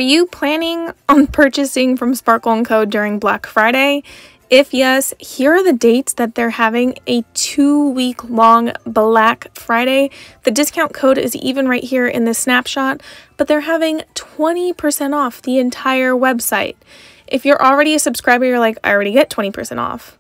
you planning on purchasing from Sparkle & Co. during Black Friday? If yes, here are the dates that they're having a 2-week-long Black Friday. The discount code is even right here in this snapshot, but they're having 20% off the entire website. If you're already a subscriber, you're like, I already get 20% off.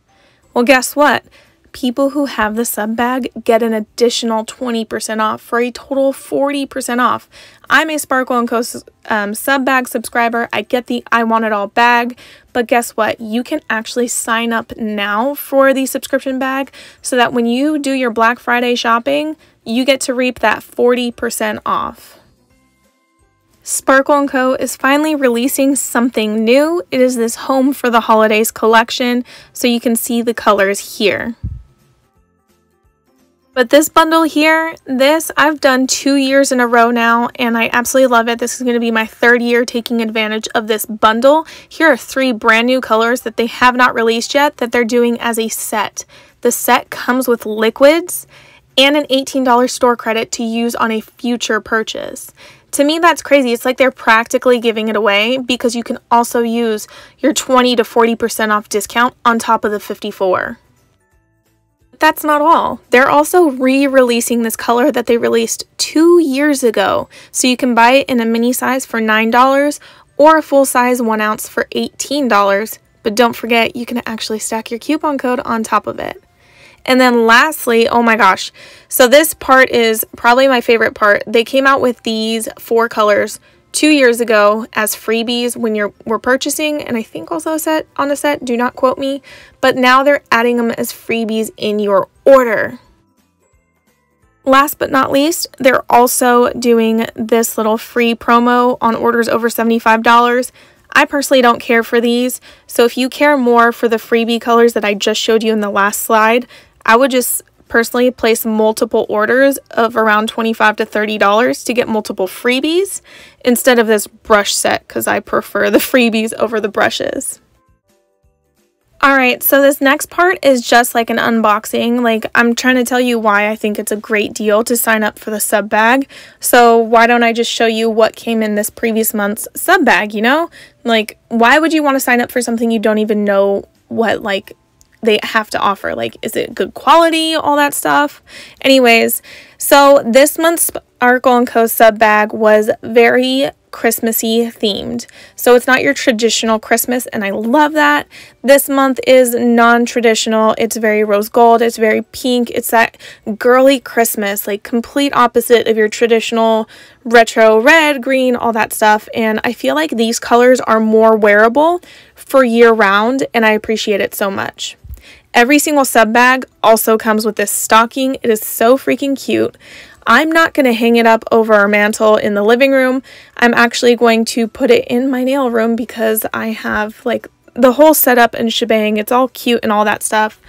Well, guess what? People who have the sub bag get an additional 20% off for a total 40% off. I'm a Sparkle & Co. Sub bag subscriber. I get the I Want It All bag, but guess what? You can actually sign up now for the subscription bag so that when you do your Black Friday shopping, you get to reap that 40% off. Sparkle & Co. is finally releasing something new. It is this Home for the Holidays collection, so you can see the colors here. But this bundle here, I've done 2 years in a row now, and I absolutely love it. This is going to be my 3rd year taking advantage of this bundle. Here are 3 brand new colors that they have not released yet that they're doing as a set. The set comes with liquids and an $18 store credit to use on a future purchase. To me, that's crazy. It's like they're practically giving it away because you can also use your 20 to 40% off discount on top of the 54. That's not all. They're also re-releasing this color that they released 2 years ago. So you can buy it in a mini size for $9 or a full size 1 ounce for $18. But don't forget, you can actually stack your coupon code on top of it. And then lastly, oh my gosh, so this part is probably my favorite part. They came out with these 4 colors 2 years ago as freebies when we're purchasing, and I think also on a set, do not quote me, but now they're adding them as freebies in your order. Last but not least, they're also doing this little free promo on orders over $75. I personally don't care for these, so if you care more for the freebie colors that I just showed you in the last slide, I would just personally place multiple orders of around $25 to $30 to get multiple freebies instead of this brush set because I prefer the freebies over the brushes. Alright, so this next part is just like an unboxing. Like, I'm trying to tell you why I think it's a great deal to sign up for the sub bag. So why don't I just show you what came in this previous month's sub bag, you know? Like, why would you want to sign up for something you don't even know what, like, they have to offer? Like, is it good quality, all that stuff? Anyways, so this month's Sparkle & Co. sub bag was very Christmassy themed. So it's not your traditional Christmas, and I love that. This month is non-traditional. It's very rose gold. It's very pink. It's that girly Christmas, like complete opposite of your traditional retro red, green, all that stuff. And I feel like these colors are more wearable for year round, and I appreciate it so much. Every single sub bag also comes with this stocking. It is so freaking cute. I'm not going to hang it up over our mantle in the living room. I'm actually going to put it in my nail room because I have like the whole setup and shebang. It's all cute and all that stuff.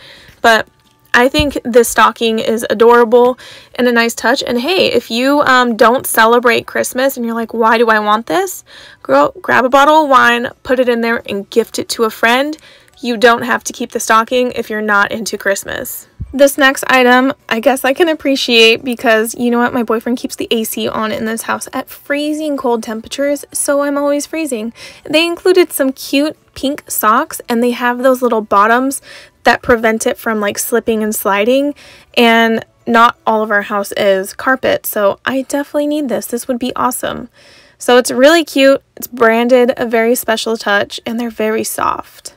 But I think this stocking is adorable and a nice touch. And hey, if you don't celebrate Christmas and you're like, why do I want this? Girl, grab a bottle of wine, put it in there and gift it to a friend. You don't have to keep the stocking if you're not into Christmas. This next item, I guess I can appreciate because, you know what, my boyfriend keeps the AC on in this house at freezing cold temperatures, so I'm always freezing. They included some cute pink socks, and they have those little bottoms that prevent it from like slipping and sliding, and not all of our house is carpet, so I definitely need this. This would be awesome. So it's really cute, it's branded, a very special touch, and they're very soft.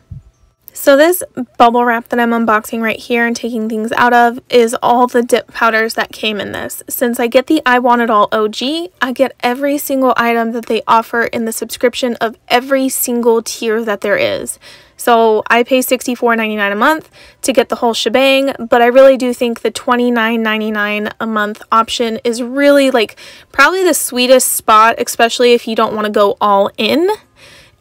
So this bubble wrap that I'm unboxing right here and taking things out of is all the dip powders that came in this. Since I get the I Want It All OG, I get every single item that they offer in the subscription of every single tier that there is. So I pay $64.99 a month to get the whole shebang, but I really do think the $29.99 a month option is really like probably the sweetest spot, especially if you don't want to go all in.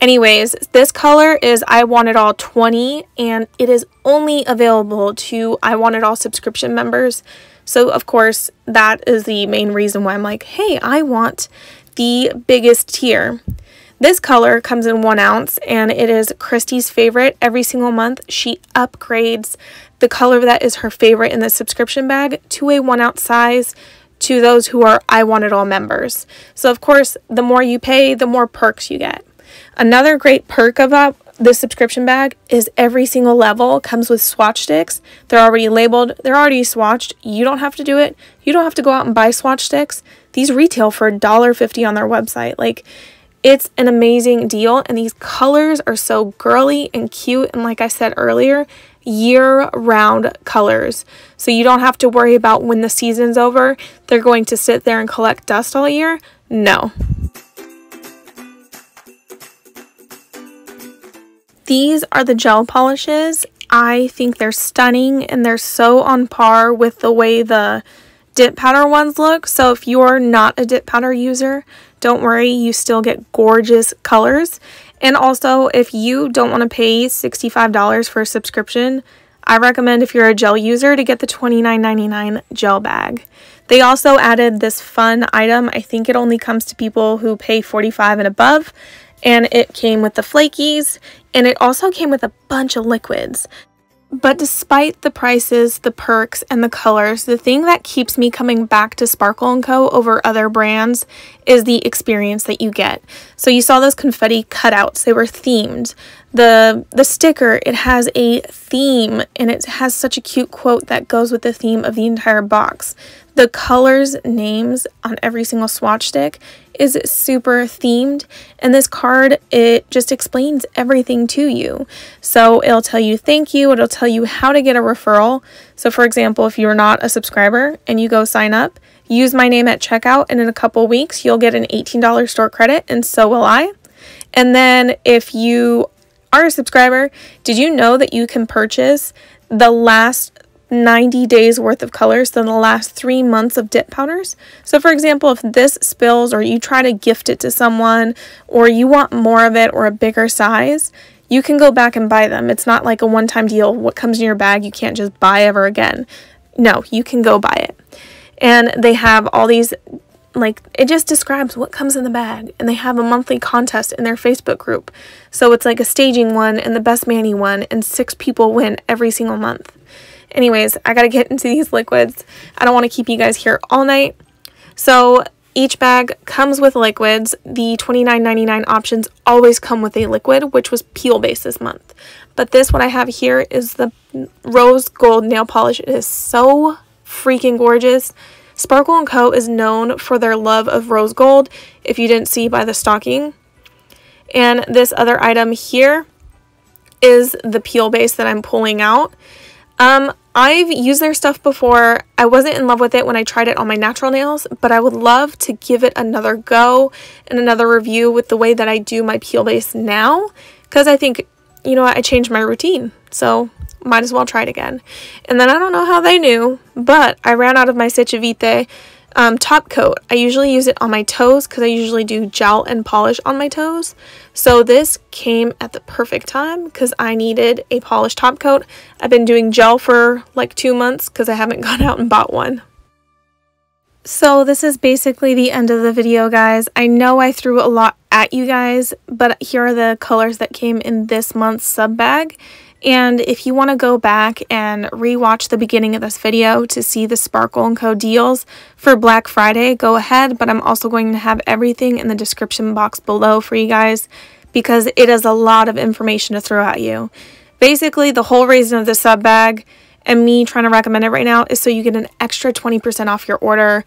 Anyways, this color is I Want It All 20, and it is only available to I Want It All subscription members. So, of course, that is the main reason why I'm like, hey, I want the biggest tier. This color comes in 1 ounce, and it is Christy's favorite. Every single month, she upgrades the color that is her favorite in the subscription bag to a 1 ounce size to those who are I Want It All members. So of course, the more you pay, the more perks you get. Another great perk about this subscription bag is every single level comes with Swatch Sticks. They're already labeled, they're already swatched. You don't have to do it. You don't have to go out and buy Swatch Sticks. These retail for $1.50 on their website. Like, it's an amazing deal, and these colors are so girly and cute, and like I said earlier, year-round colors. So you don't have to worry about when the season's over, they're going to sit there and collect dust all year. No. These are the gel polishes. I think they're stunning, and they're so on par with the way the dip powder ones look. So if you're not a dip powder user, don't worry, you still get gorgeous colors. And also, if you don't want to pay $65 for a subscription, I recommend, if you're a gel user, to get the $29.99 gel bag. They also added this fun item. I think it only comes to people who pay $45 and above. And it came with the flakies, and it also came with a bunch of liquids. But despite the prices, the perks, and the colors, the thing that keeps me coming back to Sparkle & Co. over other brands is the experience that you get. So you saw those confetti cutouts. They were themed. The sticker, it has a theme, and it has such a cute quote that goes with the theme of the entire box. The colors, names on every single swatch stick is super themed, and this card, it just explains everything to you. So it'll tell you thank you, it'll tell you how to get a referral. So for example, if you're not a subscriber and you go sign up, use my name at checkout, and in a couple weeks you'll get an $18 store credit, and so will I. And then if you are a subscriber, did you know that you can purchase the last 90 days worth of colors, so the last 3 months of dip powders? So for example, if this spills, or you try to gift it to someone, or you want more of it or a bigger size, you can go back and buy them. It's not like a one-time deal. What comes in your bag you can't just buy ever again. No, you can go buy it. And they have all these, like, it just describes what comes in the bag, and they have a monthly contest in their Facebook group. So it's like a staging one and the best mani one, and 6 people win every single month. Anyways, I gotta get into these liquids. I don't want to keep you guys here all night. So each bag comes with liquids. The $29.99 options always come with a liquid, which was peel base this month. But this, what I have here, is the rose gold nail polish. It is so freaking gorgeous. Sparkle & Co. is known for their love of rose gold, if you didn't see by the stocking. And this other item here is the peel base that I'm pulling out. I've used their stuff before. I wasn't in love with it when I tried it on my natural nails, but I would love to give it another go and another review with the way that I do my peel base now, because I think, you know what, I changed my routine, so might as well try it again. And then I don't know how they knew, but I ran out of my Stitch Vitae top coat. I usually use it on my toes because I usually do gel and polish on my toes. So this came at the perfect time because I needed a polished top coat. I've been doing gel for like 2 months because I haven't gone out and bought one. So this is basically the end of the video, guys. I know I threw a lot at you guys, but here are the colors that came in this month's sub bag. And if you want to go back and rewatch the beginning of this video to see the Sparkle & Co. deals for Black Friday, go ahead. But I'm also going to have everything in the description box below for you guys, because it is a lot of information to throw at you. Basically, the whole reason of the sub bag and me trying to recommend it right now is so you get an extra 20% off your order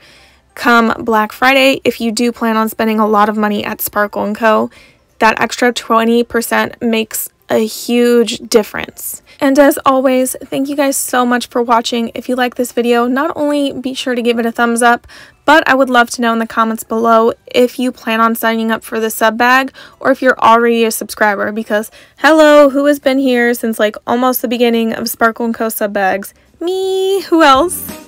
come Black Friday. If you do plan on spending a lot of money at Sparkle & Co., that extra 20% makes a huge difference. And as always, thank you guys so much for watching. If you like this video, not only be sure to give it a thumbs up, but I would love to know in the comments below if you plan on signing up for the sub bag or if you're already a subscriber, because hello, who has been here since like almost the beginning of Sparkle & Co. sub bags? Me. Who else?